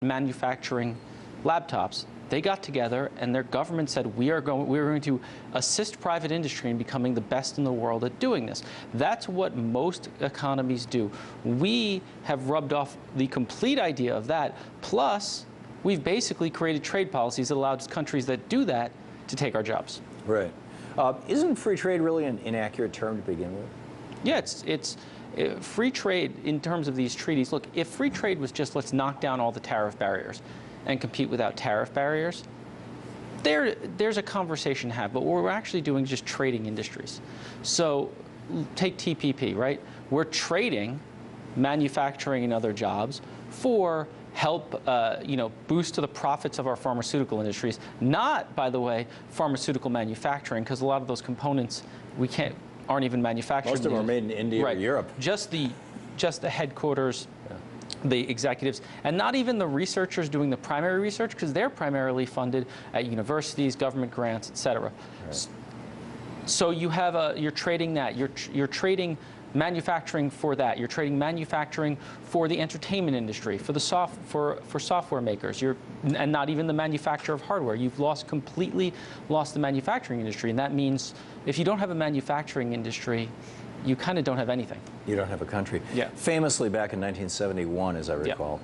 manufacturing laptops. They got together and their government said, we are going to assist private industry in becoming the best in the world at doing this. That's what most economies do. We have rubbed off the complete idea of that, plus we've basically created trade policies that allow countries that do that to take our jobs. Right. Isn't free trade really an inaccurate term to begin with? Yeah, it's free trade in terms of these treaties. Look, if free trade was just let's knock down all the tariff barriers and compete without tariff barriers, there's a conversation to have. But what we're actually doing is just trading industries. So take TPP, right? We're trading manufacturing and other jobs for help, boost to the profits of our pharmaceutical industries. Not, by the way, pharmaceutical manufacturing, because a lot of those components aren't even manufactured. Most of them are made in India or Europe. Just the headquarters, the executives, and not even the researchers doing the primary research, because they're primarily funded at universities, government grants, et cetera. Right. So you have you're trading that. You're trading manufacturing for that. You're trading manufacturing for the entertainment industry, for the for software makers. And not even the manufacture of hardware. You've completely lost the manufacturing industry, and that means if you don't have a manufacturing industry, you kind of don't have anything. You don't have a country. Yeah. Famously, back in 1971, as I recall,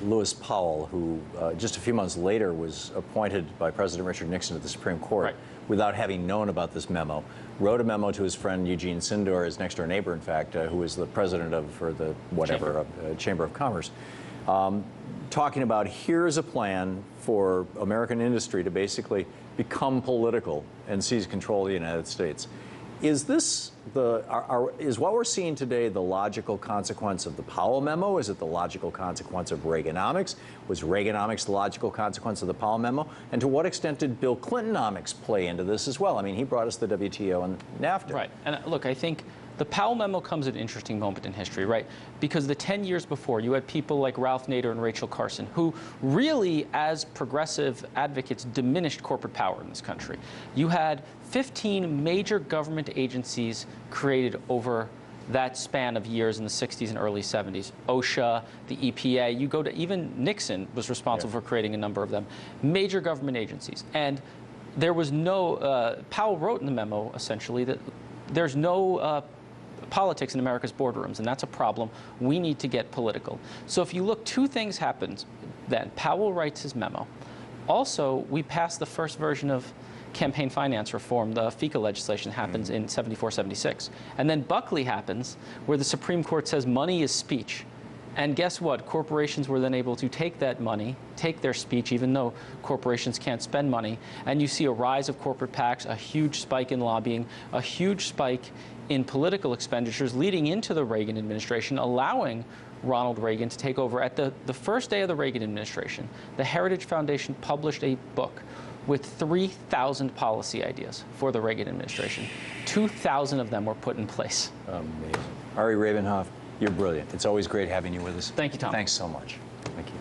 Lewis Powell, who just a few months later was appointed by President Richard Nixon to the Supreme Court, without having known about this memo, wrote a memo to his friend Eugene Sindor, his next-door neighbor, in fact, who was the president of, Chamber of Commerce, talking about here's a plan for American industry to basically become political and seize control of the United States. Is this is what we're seeing today the logical consequence of the Powell memo? Is it the logical consequence of Reaganomics? Was Reaganomics the logical consequence of the Powell memo? And to what extent did Bill Clintonomics play into this as well? I mean, he brought us the WTO and NAFTA. Right. And look, I think the Powell memo comes at an interesting moment in history, right? Because the 10 years before, you had people like Ralph Nader and Rachel Carson, who really, as progressive advocates, diminished corporate power in this country. You had 15 major government agencies created over that span of years in the 60s and early 70s. OSHA, the EPA, you go to even Nixon was responsible for creating a number of them. Major government agencies. And there was no, Powell wrote in the memo, essentially, that there's no politics in America's boardrooms, and that's a problem. We need to get political. So if you look, two things happened then. Powell writes his memo. Also, we passed the first version of campaign finance reform. The FICA legislation happens in 74, 76. And then Buckley happens, where the Supreme Court says money is speech. And guess what? Corporations were then able to take that money, take their speech, even though corporations can't spend money. And you see a rise of corporate PACs, a huge spike in lobbying, a huge spike in political expenditures leading into the Reagan administration, allowing Ronald Reagan to take over. At the first day of the Reagan administration, the Heritage Foundation published a book with 3,000 policy ideas for the Reagan administration. 2,000 of them were put in place. Amazing. Ari Ravenhoff, you're brilliant. It's always great having you with us. Thank you, Tom. Thanks so much. Thank you.